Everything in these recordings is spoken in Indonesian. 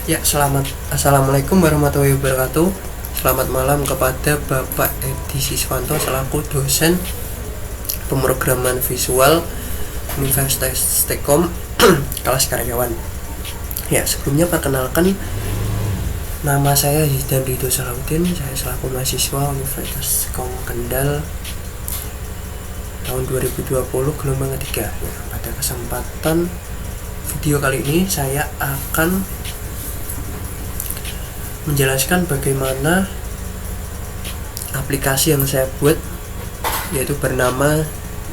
Ya, Assalamualaikum warahmatullahi wabarakatuh. Selamat malam kepada Bapak Edi Siswanto selaku dosen pemrograman visual Universitas Tekom kelas karyawan. Ya, sebelumnya perkenalkan, nama saya Zidane Ridho Salahuddin. Saya selaku mahasiswa Universitas Tekom Kendal tahun 2020 gelombang ketiga. Ya, pada kesempatan video kali ini saya akan menjelaskan bagaimana aplikasi yang saya buat, yaitu bernama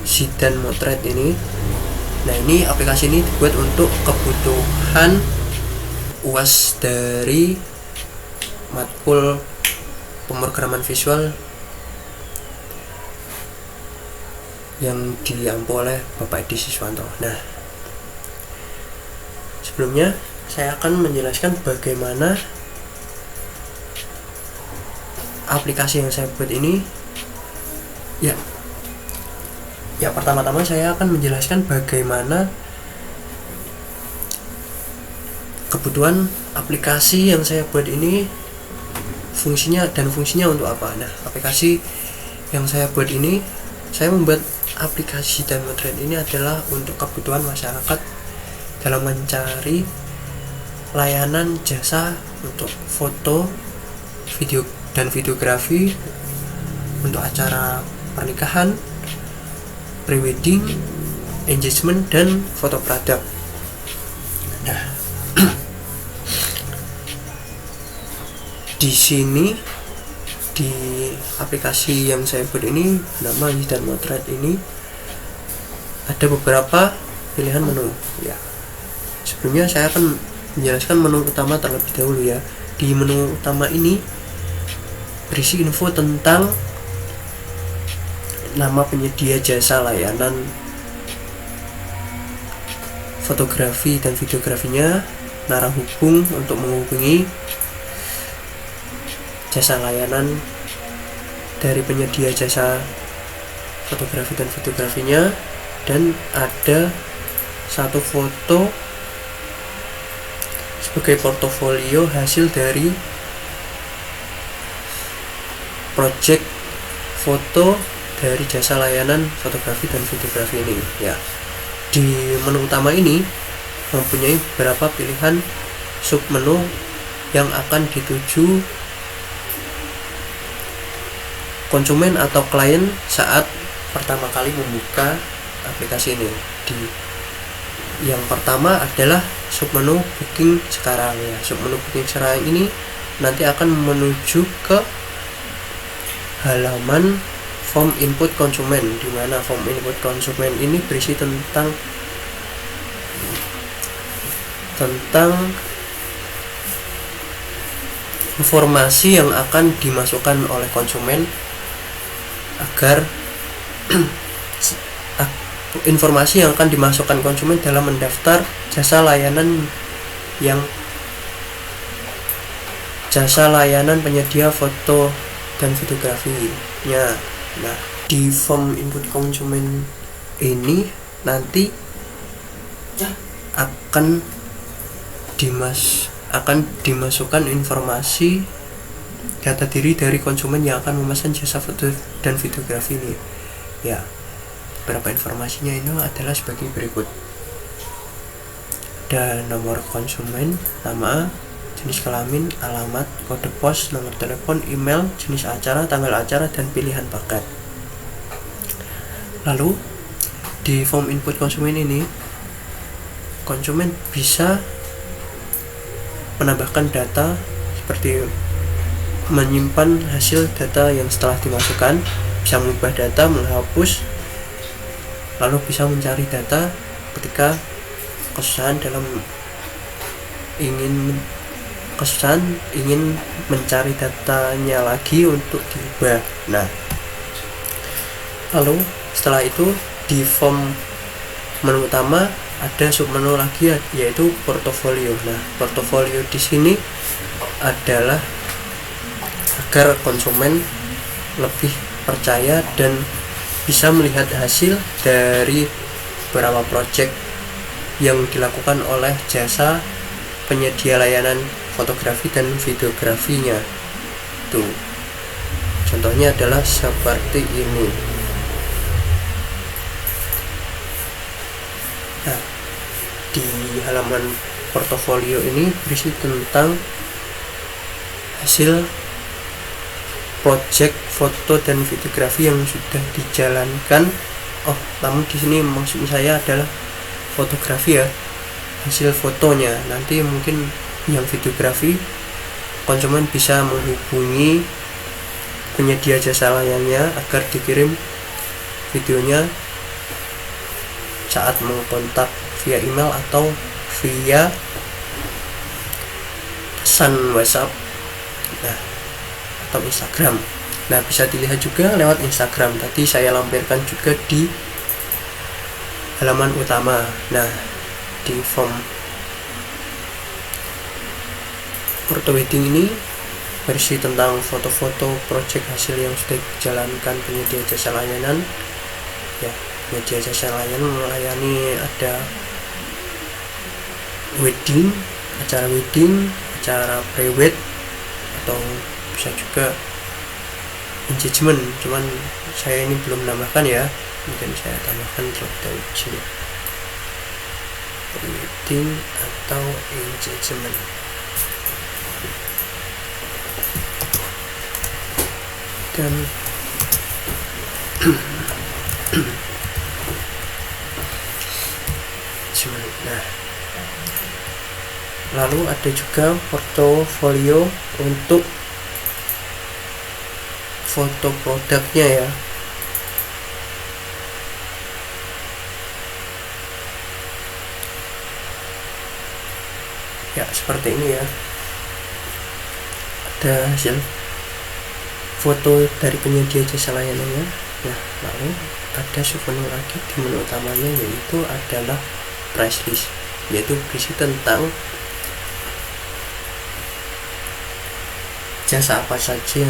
Zidane Motret ini. Nah, ini aplikasi ini dibuat untuk kebutuhan UAS dari matkul pemrograman visual yang diampu oleh Bapak Edi Siswanto. Nah, sebelumnya saya akan menjelaskan bagaimana aplikasi yang saya buat ini. Ya, pertama-tama saya akan menjelaskan bagaimana kebutuhan aplikasi yang saya buat ini, fungsinya untuk apa. Nah, aplikasi yang saya buat ini, saya membuat aplikasi Zidane Motret ini adalah untuk kebutuhan masyarakat dalam mencari layanan jasa untuk foto, video dan videografi untuk acara pernikahan, prewedding, engagement, dan foto produk. Nah, di sini di aplikasi yang saya buat ini, nama Zidane Motret ini, ada beberapa pilihan menu. Ya, sebelumnya saya akan menjelaskan menu utama terlebih dahulu ya. Di menu utama ini berisi info tentang nama penyedia jasa layanan fotografi dan videografinya, narah hubung untuk menghubungi jasa layanan dari penyedia jasa fotografi dan videografinya, dan ada satu foto sebagai portofolio hasil dari project foto dari jasa layanan fotografi dan videografi ini. Ya, di menu utama ini mempunyai beberapa pilihan submenu yang akan dituju konsumen atau klien saat pertama kali membuka aplikasi ini. Yang pertama adalah submenu booking sekarang. Ya, submenu booking sekarang ini nanti akan menuju ke halaman form input konsumen, di mana form input konsumen ini berisi tentang informasi yang akan dimasukkan oleh konsumen agar informasi yang akan dimasukkan konsumen dalam mendaftar jasa layanan penyedia foto dan videografinya. Nah, di form input konsumen ini nanti akan dimasukkan informasi data diri dari konsumen yang akan memesan jasa foto dan videografi ini. Ya, beberapa informasinya ini adalah sebagai berikut. Ada nomor konsumen, nama, jenis kelamin, alamat, kode pos, nomor telepon, email, jenis acara, tanggal acara, dan pilihan paket. Lalu di form input konsumen ini, konsumen bisa menambahkan data seperti menyimpan hasil data yang setelah dimasukkan, bisa mengubah data, menghapus, lalu bisa mencari data ketika kesusahan ingin mencari datanya lagi untuk diubah. Nah, lalu setelah itu di form menu utama ada submenu lagi, yaitu portofolio. Nah, portofolio di sini adalah agar konsumen lebih percaya dan bisa melihat hasil dari beberapa project yang dilakukan oleh jasa penyedia layanan fotografi dan videografinya. Tuh, contohnya adalah seperti ini. Nah, di halaman portofolio ini berisi tentang hasil project foto dan videografi yang sudah dijalankan. Oh, namun di sini maksud saya adalah fotografi ya, hasil fotonya. Nanti mungkin yang videografi konsumen bisa menghubungi penyedia jasa layannya agar dikirim videonya saat mengkontak via email atau via pesan WhatsApp, nah, atau Instagram. Nah, bisa dilihat juga lewat Instagram. Tadi saya lampirkan juga di halaman utama. Nah, di form porto wedding ini berisi tentang foto-foto project hasil yang sudah dijalankan penyedia jasa layanan. Ya, penyedia jasa layanan melayani ada wedding, acara pre-wed, atau bisa juga engagement. Cuman saya ini belum menambahkan ya, mungkin saya tambahkan terlebih dahulu wedding atau engagement. Dan nah, lalu ada juga portofolio untuk foto produknya ya. Ya, seperti ini ya, ada hasil foto dari penyedia jasa layanannya. Nah, lalu ada submenu lagi di menu utamanya, yaitu adalah price list, yaitu berisi tentang jasa apa saja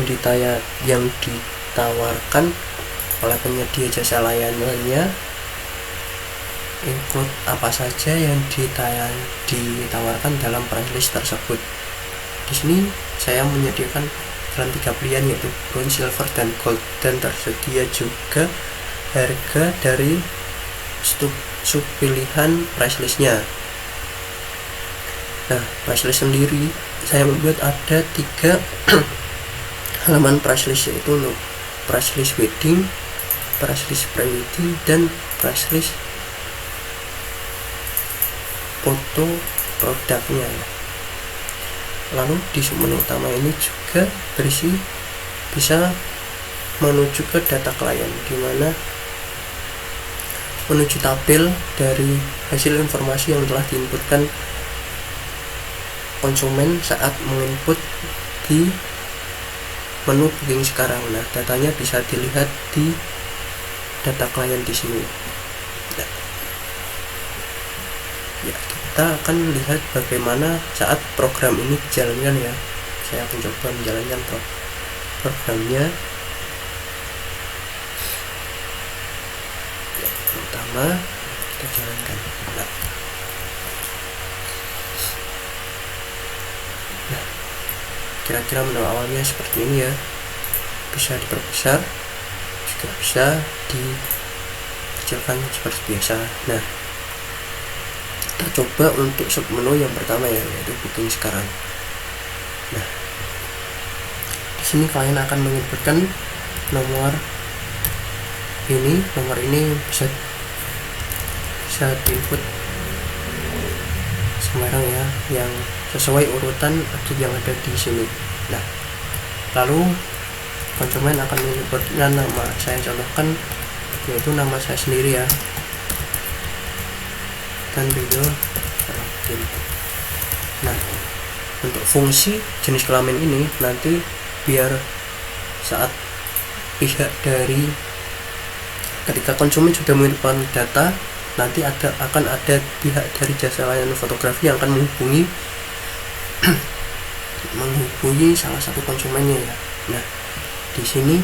yang ditawarkan oleh penyedia jasa layanannya, include apa saja yang ditawarkan dalam price list tersebut. Di sini saya menyediakan dalam 3 pilihan, yaitu bronze, silver, dan gold, dan tersedia juga harga dari sub pilihan price listnya. Nah, price list sendiri saya membuat ada 3 halaman price list, yaitu price list wedding, price list pre-wedding, dan price list foto produknya. Lalu di menu utama ini juga bisa menuju ke data klien, di mana menuju tabel dari hasil informasi yang telah diinputkan konsumen saat menginput di menu booking sekarang. Nah, datanya bisa dilihat di data klien di sini. Nah, ya, kita akan lihat bagaimana saat program ini dijalankan ya. Saya akan coba menjalankan programnya. Ya, pertama kita jalankan. Nah, kira-kira menu awalnya seperti ini ya. Bisa diperbesar, juga bisa dikecilkan seperti biasa. Nah, kita coba untuk submenu yang pertama ya, yaitu booking sekarang. Nah, di sini kalian akan menginputkan nomor ini bisa diinput sembarang ya, yang sesuai urutan yang ada di sini. Nah, lalu konsumen akan menginputkan nama. Saya contohkan yaitu nama saya sendiri ya, dan video. Nah, untuk fungsi jenis kelamin ini nanti biar saat pihak dari ketika konsumen sudah menginputkan data, nanti akan ada pihak dari jasa layanan fotografi yang akan menghubungi salah satu konsumennya ya. Nah, di sini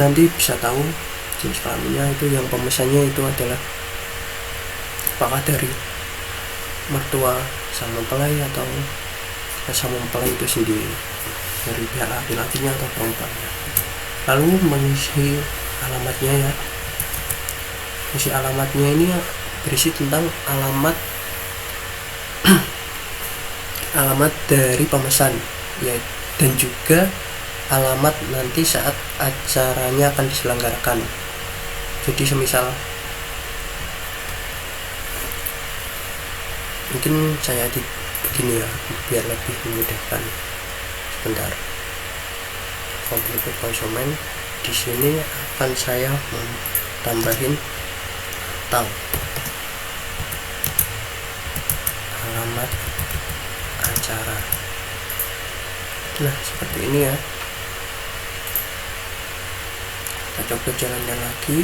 nanti bisa tahu jenis kelaminnya, itu yang pemesannya itu adalah apakah dari mertua sang mempelai atau rasa mempelai itu sendiri dari pihak laki-lakinya atau perempuannya. Lalu mengisi alamatnya ya. Mengisi alamatnya ini berisi tentang alamat alamat dari pemesan ya, dan juga alamat nanti saat acaranya akan diselenggarakan. Jadi semisal mungkin saya edit begini ya biar lebih memudahkan. Sebentar, komplit konsumen di sini akan saya tambahin atau alamat acara. Nah seperti ini ya. Kita coba jalankan lagi.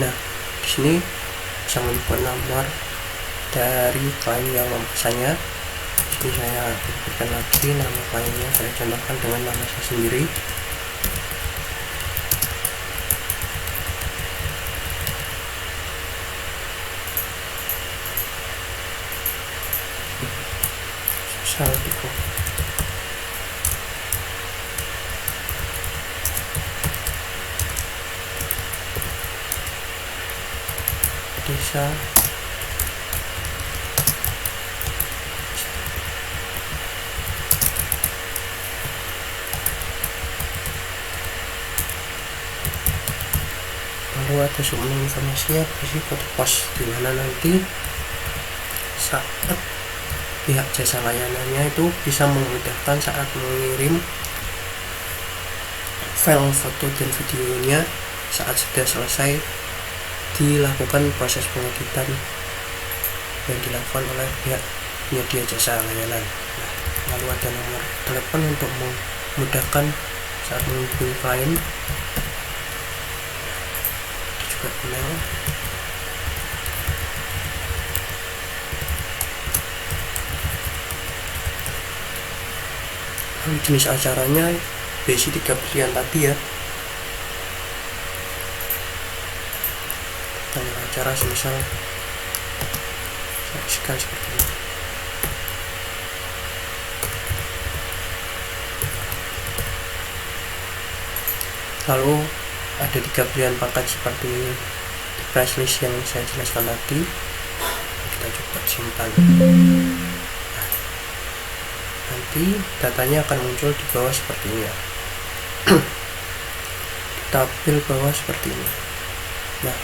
Nah di sini bisa menemukan nomor dari klien yang memesannya. Ini saya berikan lagi nama kliennya, saya contohkan dengan nama saya sendiri. Salah itu. Desa lalu ada sumber informasinya berisi kode pos, dimana nanti saat pihak jasa layanannya itu bisa memudahkan saat mengirim file foto dan videonya saat sudah selesai dilakukan proses pengeditan yang dilakukan oleh pihak penyedia jasa layanan. Nah, lalu ada nomor telepon untuk memudahkan saat menghubungi klien, juga email. Lalu jenis acaranya berisi 3 pilihan tadi ya. Tanggal acara semisal saya isikan seperti ini. Lalu ada 3 pilihan paket seperti di price list yang saya jelaskan tadi. Kita coba simpan. Nah, nanti datanya akan muncul di bawah seperti ini ya. Di tabel bawah seperti ini. Nah,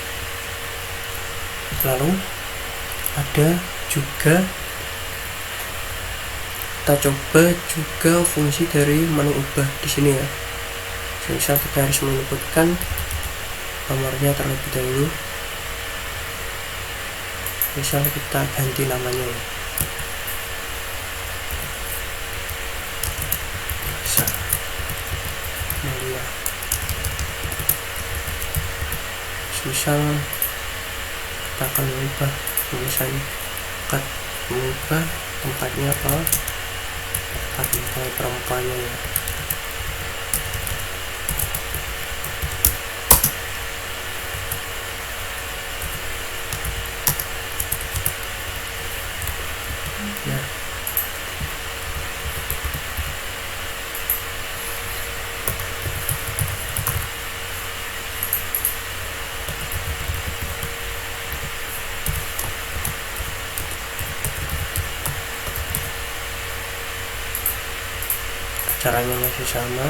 lalu ada juga, kita coba juga fungsi dari menu ubah di sini ya. Misal kita harus menyebutkan nomornya terlebih dahulu. Misal kita ganti namanya ya. Bisa Maria. Misal kita akan mengubah misalnya mengubah tempatnya ke tempat perempuannya ya. Nah, caranya masih sama.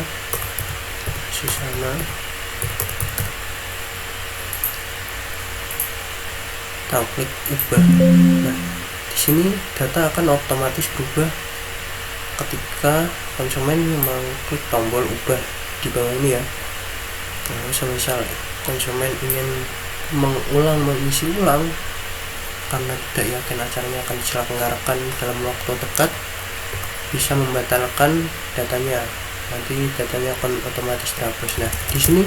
Kita klik ubah. Nah, di sini data akan otomatis berubah ketika konsumen mengklik tombol ubah di bawah ini ya. Nah, semisal konsumen ingin mengisi ulang karena tidak yakin acaranya akan diselenggarakan dalam waktu dekat, bisa membatalkan datanya. Nanti datanya akan otomatis terhapus. Nah, di sini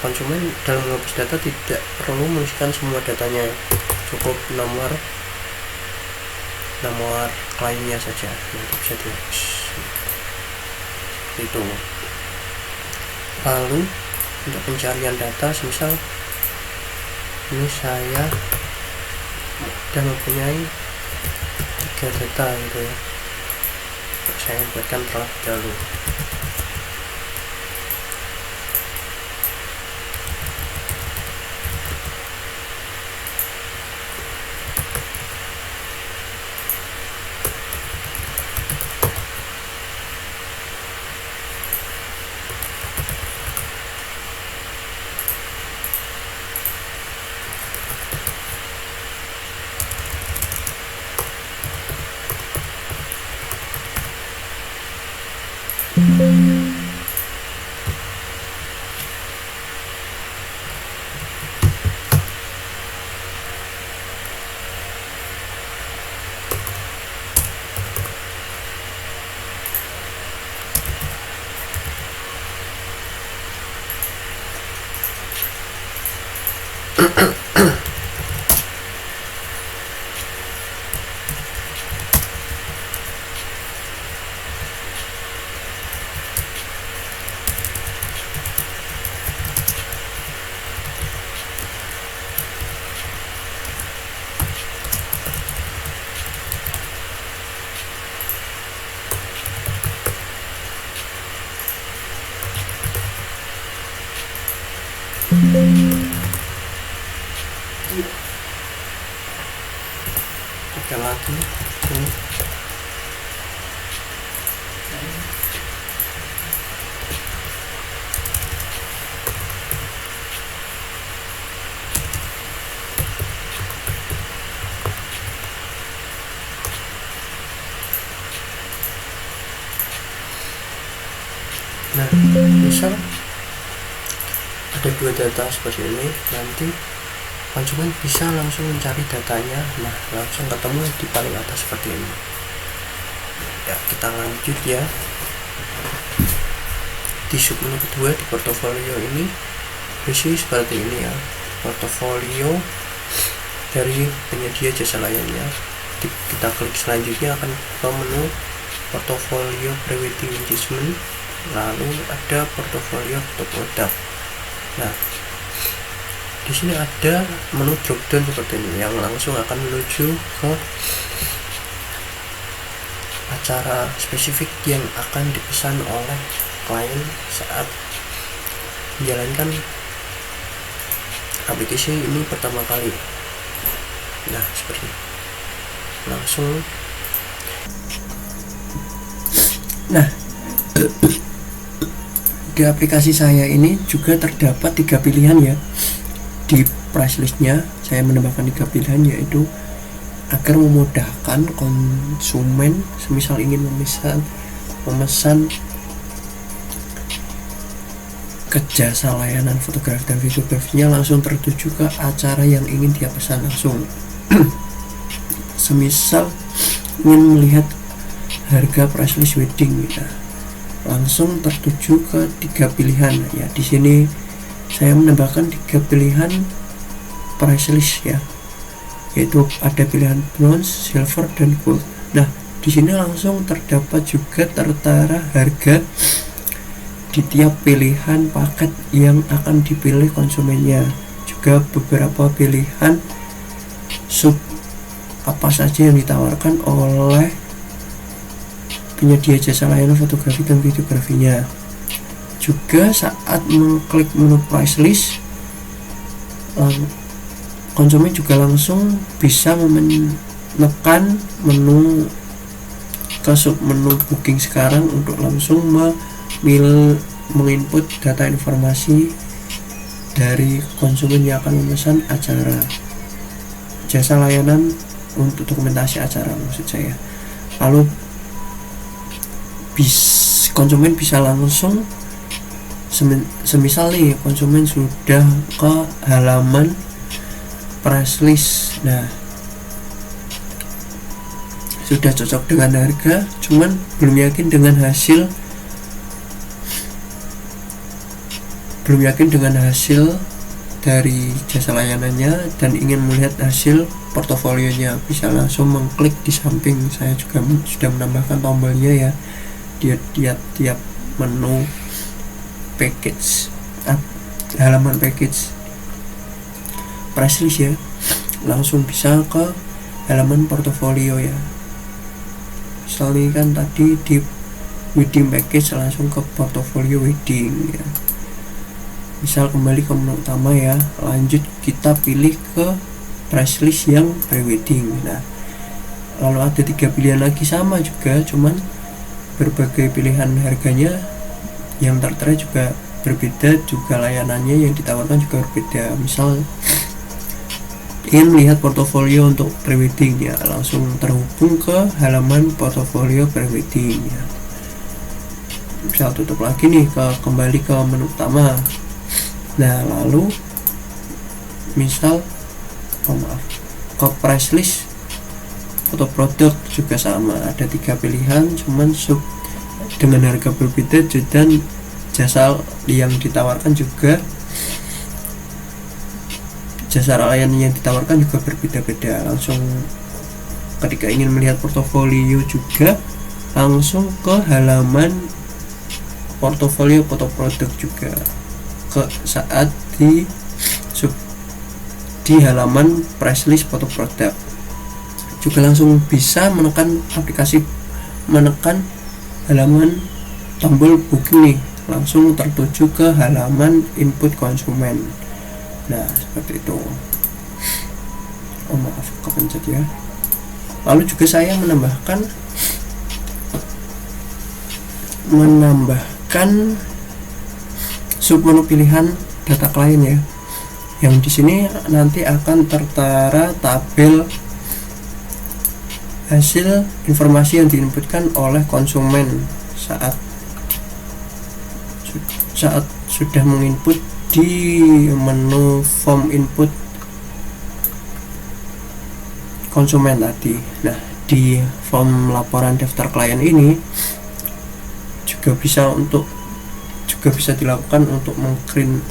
konsumen dalam menghapus data tidak perlu mengisikan semua datanya, cukup nomor kliennya saja, nanti bisa dihapus itu. Lalu untuk pencarian data, misal ini saya sudah mempunyai 3 data gitu ya. saya buatkan terlebih dahulu. Tekan lagi sini. Nah, misal ada dua data seperti ini, nanti konsumen bisa langsung mencari datanya, nah langsung ketemu di paling atas seperti ini. Ya, kita lanjut ya. Di submenu kedua di portofolio ini isi seperti ini ya, portofolio dari penyedia jasa layannya. Kita klik selanjutnya akan ke menu portofolio pre-wedding engagement, lalu ada portofolio foto produk. Nah, di sini ada menu dropdown seperti ini yang langsung akan menuju ke acara spesifik yang akan dipesan oleh klien saat menjalankan aplikasi ini pertama kali. Nah, seperti ini. Langsung. Nah, di aplikasi saya ini juga terdapat 3 pilihan ya. Di price listnya saya menambahkan 3 pilihan, yaitu agar memudahkan konsumen semisal ingin memesan ke jasa layanan fotografi dan videografinya langsung tertuju ke acara yang ingin dia pesan langsung. Semisal ingin melihat harga price list wedding ya, langsung tertuju ke 3 pilihan ya. Di sini saya menambahkan 3 pilihan price list ya, yaitu ada pilihan bronze, silver, dan gold. Nah, di sini langsung terdapat juga tertera harga di tiap pilihan paket yang akan dipilih konsumennya, juga beberapa pilihan sub apa saja yang ditawarkan oleh penyedia jasa layanan fotografi dan videografinya. Juga saat mengklik menu price list, konsumen juga langsung bisa menekan menu ke sub menu booking sekarang untuk langsung menginput data informasi dari konsumen yang akan memesan acara jasa layanan untuk dokumentasi acara maksud saya. Lalu konsumen bisa langsung semisal nih konsumen sudah ke halaman price list, nah sudah cocok dengan harga, cuman belum yakin dengan hasil dari jasa layanannya dan ingin melihat hasil portofolionya, bisa langsung mengklik di samping. Saya juga sudah menambahkan tombolnya ya di tiap menu package, halaman package price list ya, langsung bisa ke halaman portofolio ya. Misalnya kan tadi di wedding package langsung ke portofolio wedding ya. Misal kembali ke menu utama ya, lanjut kita pilih ke price list yang pre-wedding. Nah, lalu ada 3 pilihan lagi sama juga, cuman berbagai pilihan harganya yang tertera juga berbeda, juga layanannya yang ditawarkan juga berbeda. Misal ingin melihat portofolio untuk pre-wedding ya, langsung terhubung ke halaman portofolio pre-wedding ya. Misal tutup lagi nih, kembali ke menu utama. Nah, lalu misal ke price list foto produk juga sama, ada 3 pilihan, cuman dengan harga berbeda dan jasa yang ditawarkan juga, jasa layanan yang ditawarkan juga berbeda-beda. Langsung ketika ingin melihat portofolio juga langsung ke halaman portofolio foto produk juga, ke saat di halaman price list foto produk juga langsung bisa menekan halaman tombol booking nih, langsung tertuju ke halaman input konsumen. Nah, seperti itu. Maaf kepencet ya. Lalu juga saya menambahkan submenu pilihan data klien ya, yang di sini nanti akan tertera tabel hasil informasi yang diinputkan oleh konsumen saat sudah menginput di menu form input konsumen tadi. Nah, di form laporan daftar klien ini juga bisa dilakukan untuk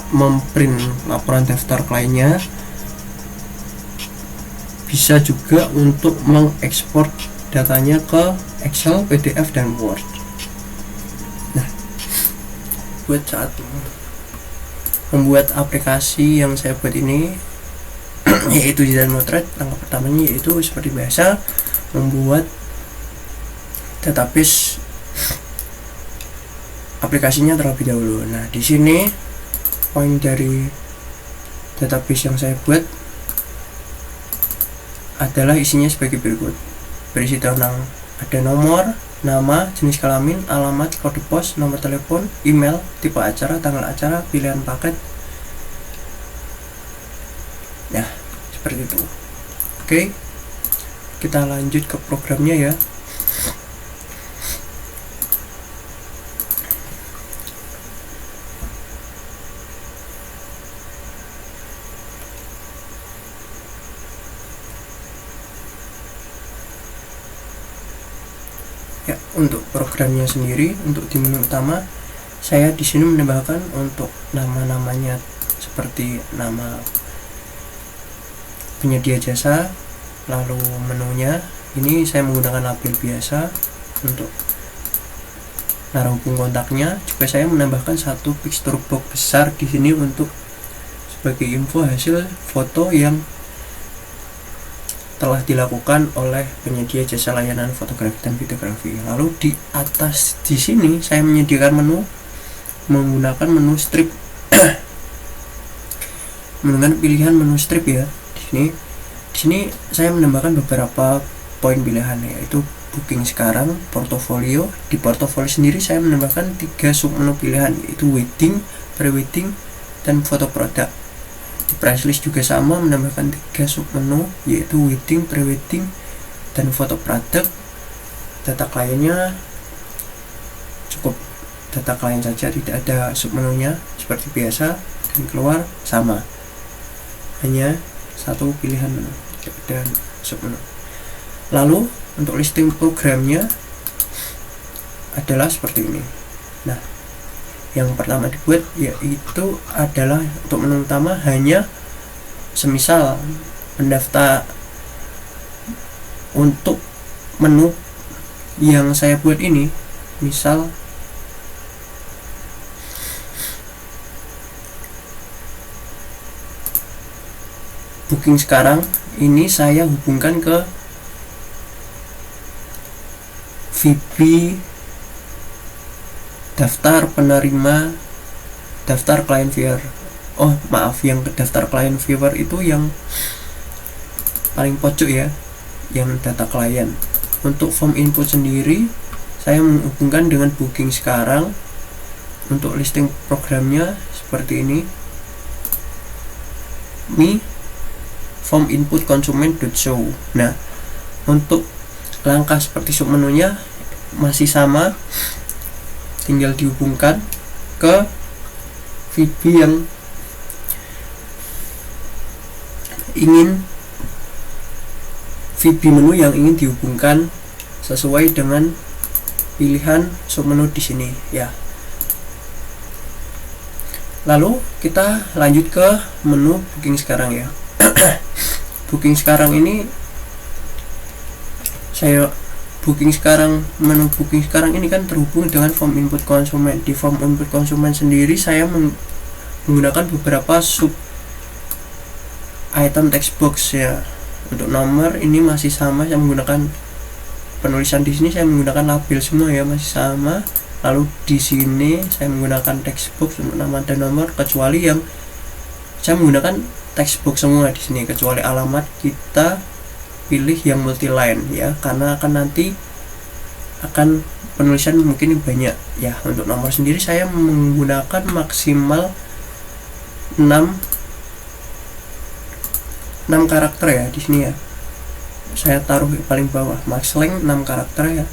memprint laporan daftar kliennya, bisa juga untuk mengekspor datanya ke Excel, PDF, dan Word. Nah, buat saat membuat aplikasi yang saya buat ini yaitu di Motret, langkah pertamanya yaitu seperti biasa membuat database aplikasinya terlebih dahulu. Nah, di sini poin dari database yang saya buat adalah isinya sebagai berikut. Berisi tentang ada nomor, nama, jenis kelamin, alamat, kode pos, nomor telepon, email, tipe acara, tanggal acara, pilihan paket. Nah, seperti itu. Oke, kita lanjut ke programnya ya. Ya, untuk programnya sendiri, untuk di menu utama, saya di sini menambahkan untuk nama-namanya seperti nama penyedia jasa, lalu menunya ini saya menggunakan label biasa. Untuk naruh hubung kontaknya juga saya menambahkan satu picture box besar di sini untuk sebagai info hasil foto yang telah dilakukan oleh penyedia jasa layanan fotografi dan videografi. Lalu di atas di sini saya menyediakan menu menggunakan menu strip menggunakan pilihan menu strip ya. Di sini saya menambahkan beberapa poin pilihan, yaitu booking sekarang, portofolio. Di portofolio sendiri saya menambahkan 3 submenu pilihan, yaitu wedding, pre-wedding, dan foto produk. Di price list juga sama, menambahkan 3 submenu, yaitu wedding, pre-wedding, dan foto produk. Data kliennya cukup data klien saja, tidak ada submenunya seperti biasa, dan keluar sama, hanya satu pilihan menu dan submenu. Lalu untuk listing programnya adalah seperti ini. Nah, yang pertama dibuat yaitu adalah untuk menu utama, hanya semisal pendaftar untuk menu yang saya buat ini, misal booking sekarang, ini saya hubungkan ke VB daftar penerima daftar client viewer. Oh maaf, yang daftar client viewer itu yang paling pojok ya, yang data klien. Untuk form input sendiri saya menghubungkan dengan booking sekarang. Untuk listing programnya seperti ini, form input konsumen.show. Nah, untuk langkah seperti submenunya masih sama, tinggal dihubungkan ke VB yang ingin VB menu yang ingin dihubungkan sesuai dengan pilihan submenu di sini ya. Lalu kita lanjut ke menu booking sekarang ya. Booking sekarang ini menu booking sekarang ini kan terhubung dengan form input konsumen. Di form input konsumen sendiri saya menggunakan beberapa sub item text box ya. Untuk nomor ini masih sama, saya menggunakan penulisan di sini saya menggunakan label semua ya, masih sama. Lalu di sini saya menggunakan text box untuk nama dan nomor, kecuali yang saya menggunakan text box semua di sini, kecuali alamat kita pilih yang multi line ya, karena akan nanti akan penulisan mungkin banyak ya. Untuk nomor sendiri saya menggunakan maksimal 6 karakter ya di sini ya. Saya taruh di paling bawah, max length 6 karakter ya.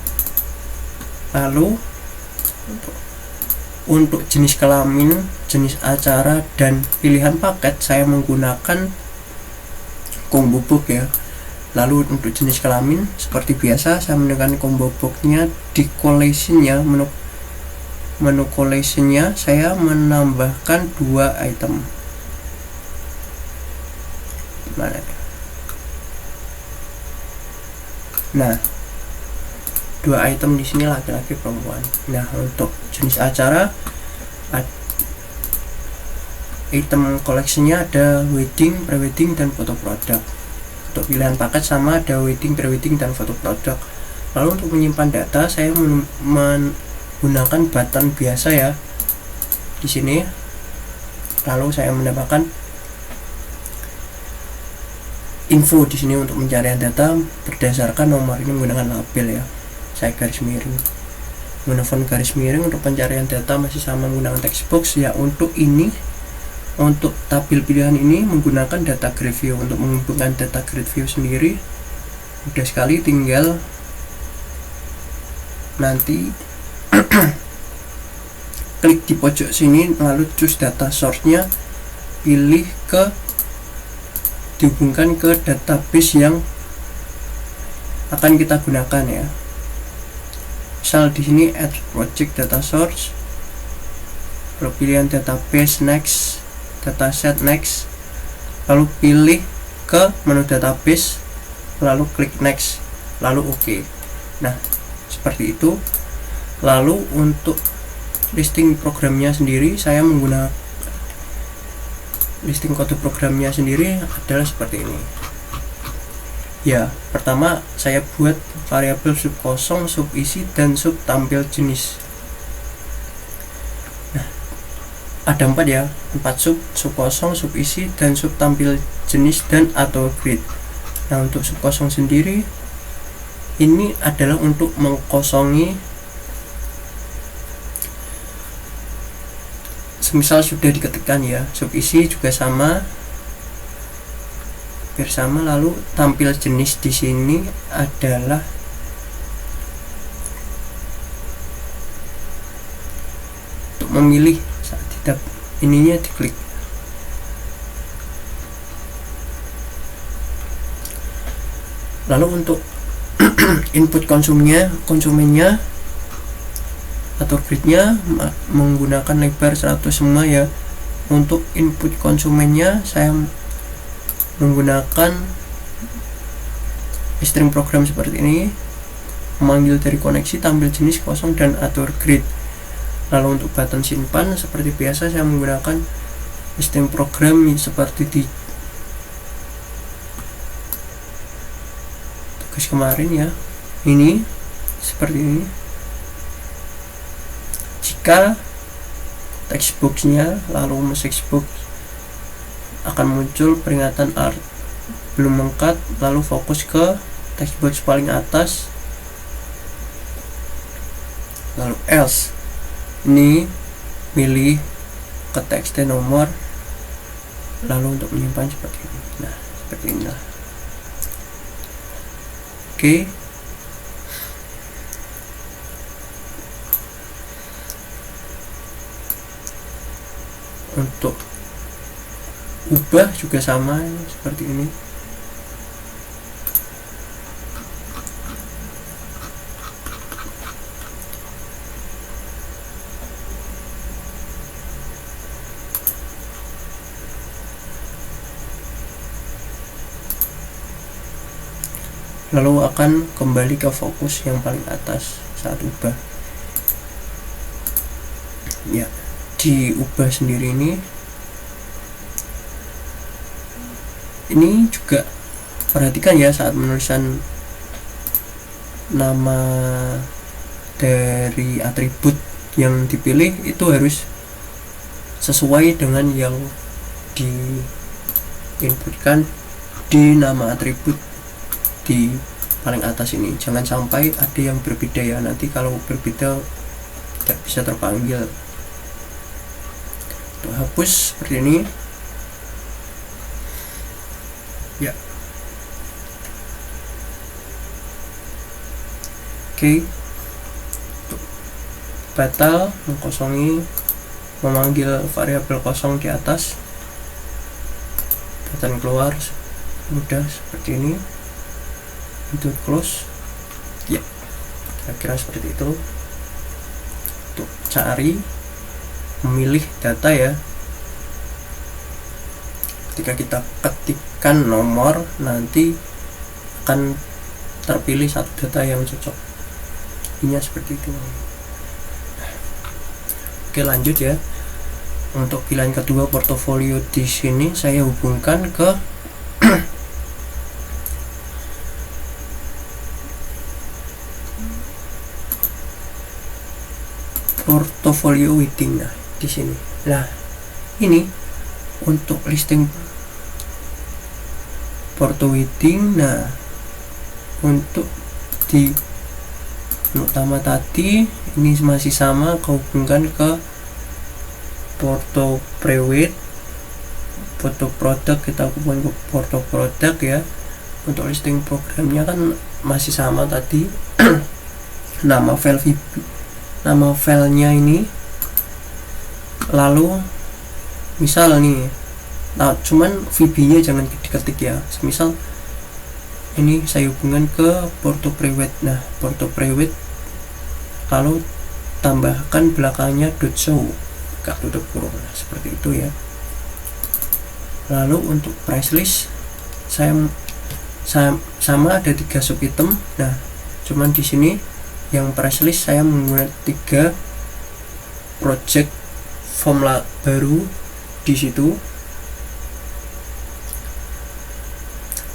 Lalu untuk jenis kelamin, jenis acara, dan pilihan paket saya menggunakan combo box ya. Lalu untuk jenis kelamin seperti biasa saya menggunakan combo boxnya. Di collectionnya, menu collectionnya saya menambahkan 2 item. Nah, 2 item di sini laki-laki perempuan. Nah, untuk jenis acara item collectionnya ada wedding, prewedding, dan foto produk. Untuk pilihan paket sama, ada wedding, prewedding, dan foto produk. Lalu untuk menyimpan data saya menggunakan button biasa ya di sini. Lalu saya menambahkan info di sini untuk pencarian data berdasarkan nomor ini menggunakan label ya. Saya garis miring, menggunakan garis miring. Untuk pencarian data masih sama menggunakan text box ya. Untuk tabel pilihan ini menggunakan data grid view. Untuk menghubungkan data grid view sendiri mudah sekali, tinggal nanti klik di pojok sini, lalu choose data source-nya, pilih dihubungkan ke database yang akan kita gunakan ya. Misal di sini add project data source, lalu pilihan database next, dataset next, lalu pilih ke menu database, lalu klik next, lalu OK. Nah, seperti itu. Lalu untuk listing programnya sendiri saya menggunakan listing kode programnya sendiri adalah seperti ini ya. Pertama saya buat variabel sub kosong, sub isi, dan sub tampil jenis. Nah, ada 4 ya, 4 sub kosong, sub isi, dan sub tampil jenis, dan atau grid. Nah, untuk sub kosong sendiri ini adalah untuk mengkosongi, semisal sudah diketikkan ya. Sub isi juga sama, bersama. Lalu tampil jenis di sini adalah untuk memilih saat tidak ininya diklik. Lalu untuk input konsumennya atau gridnya menggunakan lebar 100 semua ya. Untuk input konsumennya saya menggunakan string program seperti ini, memanggil dari koneksi, tampil jenis, kosong, dan atur grid. Lalu untuk button simpan seperti biasa saya menggunakan string program seperti di tugas kemarin ya. Ini seperti ini. Jika textboxnya lalu message box akan muncul peringatan art belum mengkat, lalu fokus ke textbox paling atas, lalu else ini pilih ke txt nomor, lalu untuk menyimpan seperti ini. Nah, seperti inilah. Oke. Untuk ubah juga sama seperti ini. Lalu akan kembali ke fokus yang paling atas saat ubah. Ya, diubah sendiri ini juga perhatikan ya, saat penulisan nama dari atribut yang dipilih itu harus sesuai dengan yang diinputkan di nama atribut di paling atas ini. Jangan sampai ada yang berbeda ya, nanti kalau berbeda tidak bisa terpanggil. Untuk hapus seperti ini ya. Oke. Batal, mengkosongi, memanggil variabel kosong di atas, button keluar mudah seperti ini. Itu close ya, kira-kira seperti itu. Untuk cari, memilih data ya, ketika kita ketikkan nomor nanti akan terpilih satu data yang cocok. Ini seperti itu. Oke, lanjut ya. Untuk pilihan kedua portofolio di sini saya hubungkan ke portofolio waiting. Nah, di sini. Nah, ini untuk listing porto waiting. Nah, untuk di utama tadi ini masih sama, kau hubungkan ke porto prewait, porto product, kita hubungkan ke porto product ya. Untuk listing programnya kan masih sama tadi. nama filenya ini, lalu misal nih, nah cuman VB nya jangan diketik ya. Misal ini saya hubungkan ke porto prewait. Nah, porto prewait lalu tambahkan belakangnya .show, gak tutup kurung. Nah, seperti itu ya. Lalu untuk price list saya sama ada 3 sub item. Nah, cuman di sini yang price list saya menggunakan 3 project form baru di situ.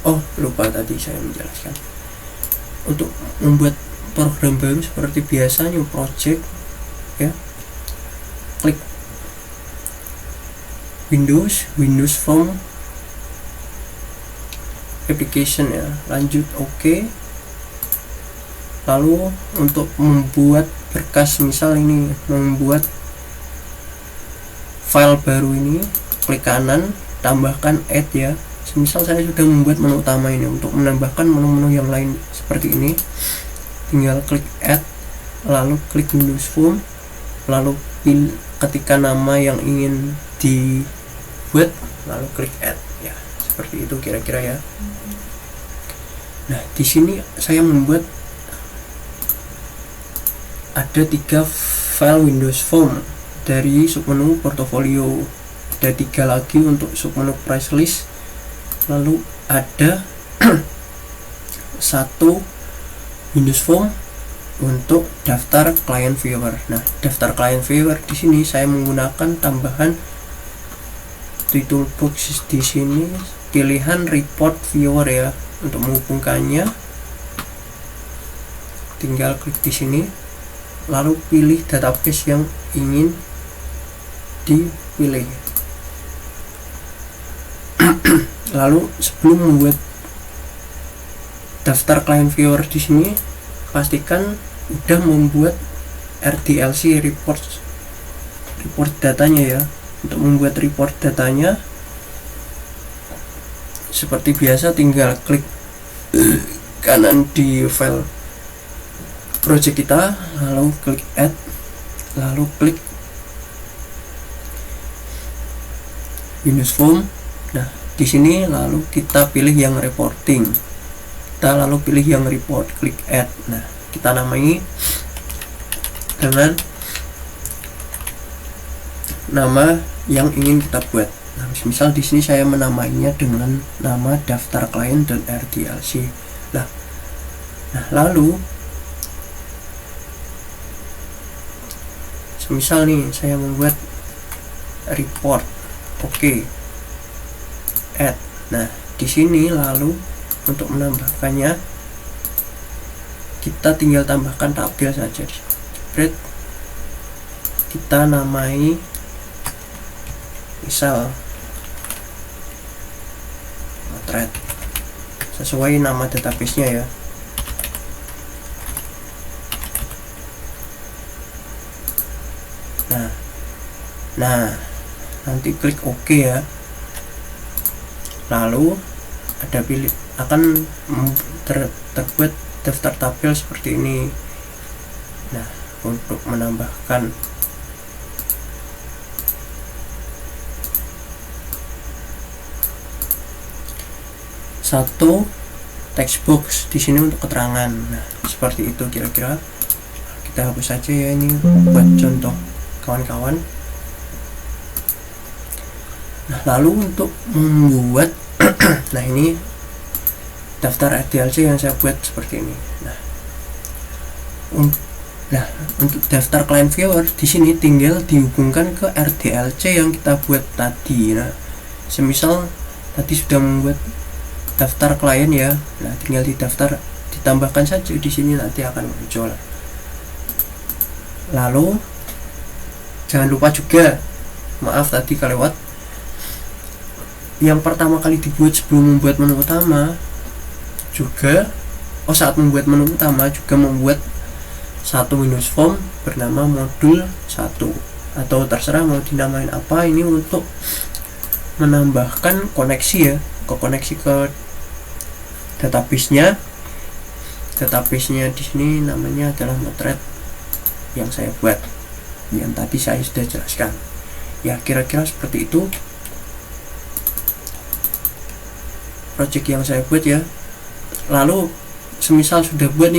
Oh, lupa tadi saya menjelaskan. Untuk membuat program baru seperti biasa, new project ya, klik Windows Form application ya, lanjut oke. Lalu untuk membuat berkas, misal ini membuat file baru ini, klik kanan, tambahkan add ya. Misal saya sudah membuat menu utama ini, untuk menambahkan menu-menu yang lain seperti ini tinggal klik add, lalu klik Windows Form, lalu ketikkan nama yang ingin dibuat, lalu klik add ya. Seperti itu kira-kira ya. Nah, di sini saya membuat ada 3 file Windows Form dari submenu portofolio, ada 3 lagi untuk submenu price list, lalu ada 1 Windows Form untuk daftar client viewer. Nah, daftar client viewer di sini saya menggunakan tambahan di toolbox di sini pilihan report viewer ya. Untuk menghubungkannya tinggal klik di sini, lalu pilih database yang ingin dipilih. Lalu sebelum membuat daftar client viewer di sini, pastikan udah membuat RDLC report datanya ya. Untuk membuat report datanya seperti biasa, tinggal klik kanan di file project kita, lalu klik add, lalu klik Windows Form. Nah, di sini lalu kita pilih yang reporting. Kita lalu pilih yang report, klik add. Nah, kita namai dengan nama yang ingin kita buat. Nah, misal di sini saya menamainya dengan nama daftar klien dan RDLC. Nah, lalu misal nih saya membuat report, oke, add. Nah, di sini lalu untuk menambahkannya kita tinggal tambahkan tabel saja. Kita namai misal thread sesuai nama database-nya ya. Nah, nanti klik OK ya. Lalu ada pilih akan terbuat daftar tabel seperti ini. Nah, untuk menambahkan satu text box di sini untuk keterangan. Nah, seperti itu kira-kira. Kita hapus saja ya, ini buat contoh kawan-kawan. Nah, lalu untuk membuat nah ini daftar RDLC yang saya buat seperti ini. Nah, untuk daftar client viewer di sini tinggal dihubungkan ke RDLC yang kita buat tadi. Nah, semisal tadi sudah membuat daftar klien ya. Nah, tinggal ditambahkan saja di sini, nanti akan muncul. Lalu jangan lupa juga, maaf tadi kelewat, yang pertama kali dibuat sebelum membuat menu utama juga, saat membuat menu utama juga membuat satu Windows Form bernama modul 1, atau terserah mau dinamain apa. Ini untuk menambahkan koneksi ya, koneksi ke database-nya di sini namanya adalah Node-RED yang saya buat, yang tadi saya sudah jelaskan ya. Kira-kira seperti itu project yang saya buat ya. Lalu semisal sudah buat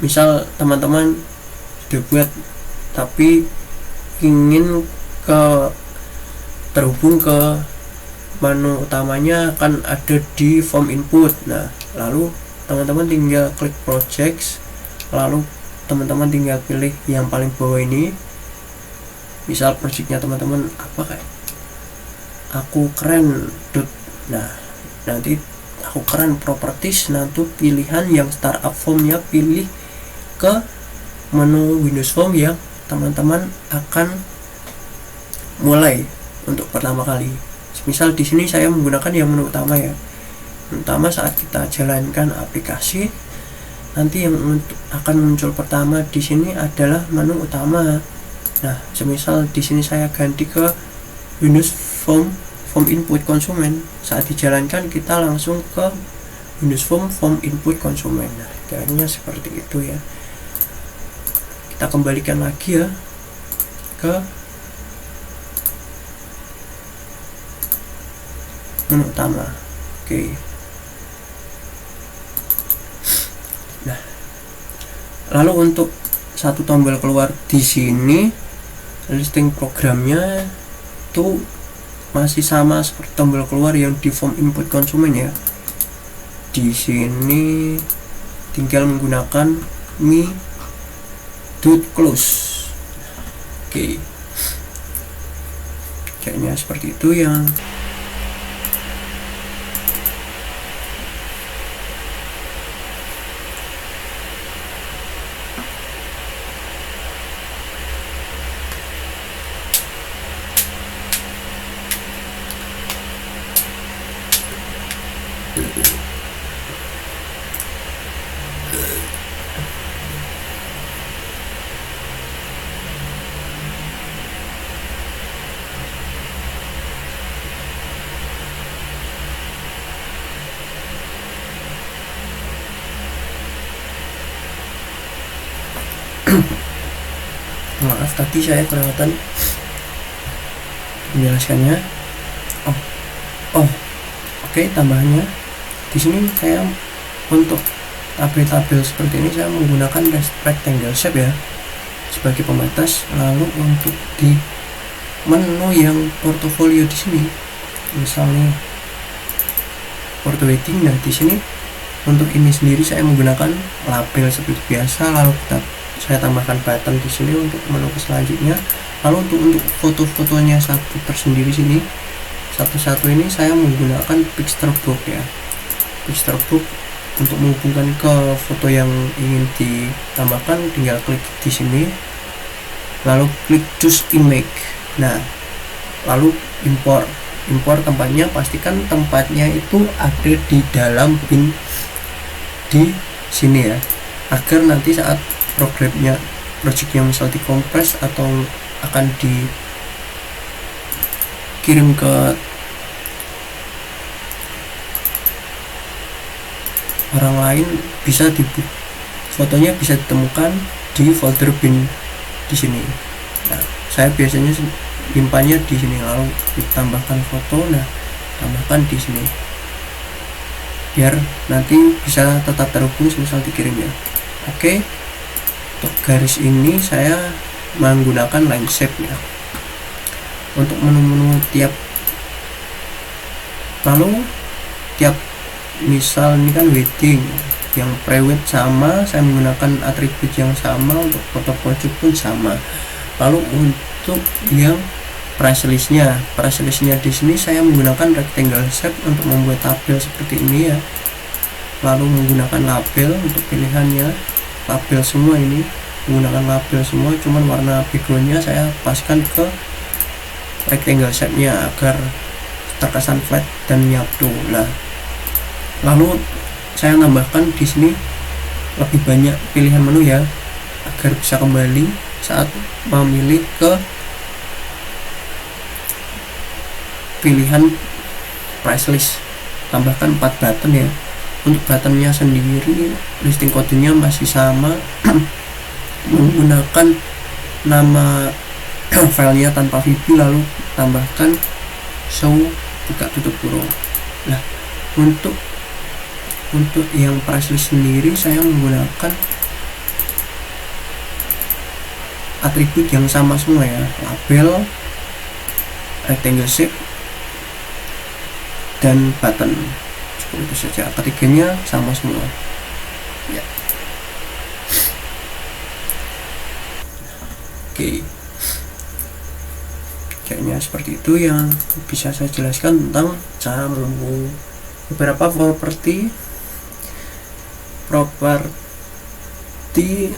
misal teman-teman sudah buat tapi ingin terhubung ke menu utamanya, akan ada di form input. Nah, lalu teman-teman tinggal klik projects, lalu teman-teman tinggal pilih yang paling bawah ini. Misal projectnya teman-teman apa, kayak aku keren. Nah, nanti aku keren properties, nanti pilihan yang startup formnya pilih ke menu Windows Form yang teman-teman akan mulai untuk pertama kali. Misal di sini saya menggunakan yang menu utama ya. Menu utama saat kita jalankan aplikasi, nanti yang akan muncul pertama di sini adalah menu utama. Nah, semisal di sini saya ganti ke Windows Form input konsumen, saat dijalankan kita langsung ke Windows Form input konsumen. Nah, kayaknya seperti itu ya. Kita kembalikan lagi ya ke menu utama. Oke. Nah, lalu untuk satu tombol keluar di sini, listing programnya itu masih sama seperti tombol keluar yang di form input konsumen ya. Di sini tinggal menggunakan me.close. Oke. Kayaknya seperti itu yang tadi saya kelewatan menjelaskannya. Oke, tambahannya di sini saya untuk tabel-tabel seperti ini saya menggunakan rectangle shape ya sebagai pembatas. Lalu untuk di menu yang portofolio di sini, misalnya porto wedding, nah di sini untuk ini sendiri saya menggunakan label seperti biasa. Lalu saya tambahkan button di sini untuk menu selanjutnya. Lalu untuk foto-fotonya satu tersendiri sini, satu-satu ini saya menggunakan picture book ya. Picture book untuk menghubungkan ke foto yang ingin ditambahkan, tinggal klik di sini, lalu klik choose image. Nah, lalu import tempatnya, pastikan tempatnya itu ada di dalam bin di sini ya, agar nanti saat projectnya misal dikompres atau akan dikirim ke orang lain, bisa fotonya bisa ditemukan di folder bin di sini. Nah, saya biasanya simpannya di sini, lalu ditambahkan foto, nah tambahkan di sini biar nanti bisa tetap terhubung misal dikirim ya. Oke, untuk garis ini saya menggunakan line shape ya. Untuk menu-menu lalu tiap misal ini kan wedding, yang prewed sama, saya menggunakan atribut yang sama, untuk foto pojok pun sama. Lalu untuk yang price listnya di sini saya menggunakan rectangle shape untuk membuat tabel seperti ini ya. Lalu menggunakan label untuk pilihannya, label semua ini menggunakan label semua, cuman warna backgroundnya saya paskan ke rectangle shape nya agar terkesan flat dan nyatu. Nah, lalu saya tambahkan di sini lebih banyak pilihan menu ya, agar bisa kembali saat memilih ke pilihan price list. Tambahkan 4 button ya. Untuk buttonnya sendiri listing kodenya masih sama menggunakan nama filenya tanpa VB, lalu tambahkan show buka tutup kurung. Nah, untuk yang price list sendiri saya menggunakan atribut yang sama semua ya, label, rectangle shape, dan button. Cukup itu saja, ketiganya sama semua ya. Oke, kayaknya seperti itu yang bisa saya jelaskan tentang cara menghubung beberapa properti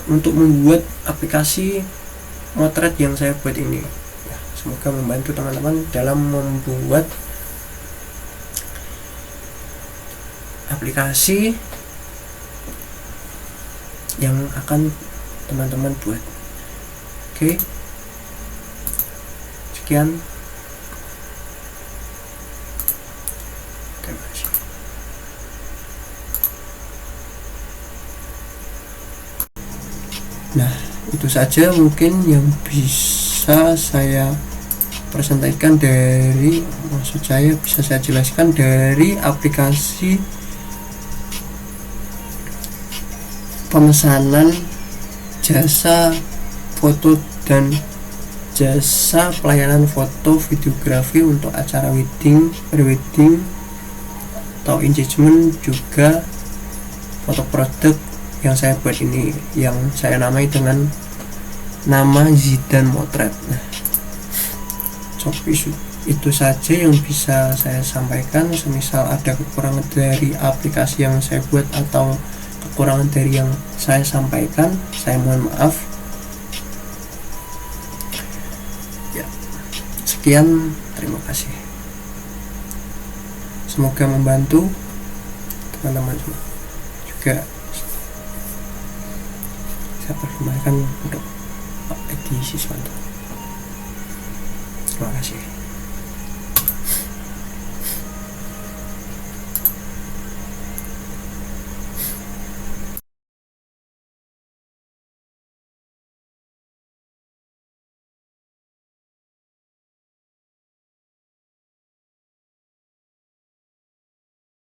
untuk membuat aplikasi motret yang saya buat ini ya. Semoga membantu teman-teman dalam membuat aplikasi yang akan teman-teman buat. Oke, sekian. Terima kasih. Nah, itu saja mungkin yang bisa saya presentasikan bisa saya jelaskan dari aplikasi pemesanan jasa foto dan jasa pelayanan foto videografi untuk acara wedding, pre-wedding atau engagement, juga foto produk yang saya buat ini, yang saya namai dengan nama Zidan Motret. Nah, itu saja yang bisa saya sampaikan. Semisal ada kekurangan dari aplikasi yang saya buat atau kekurangan dari yang saya sampaikan, saya mohon maaf ya. Sekian, terima kasih. Semoga membantu teman-teman semua. Juga saya perkenalkan untuk Pak Edi Siswanto. Terima kasih.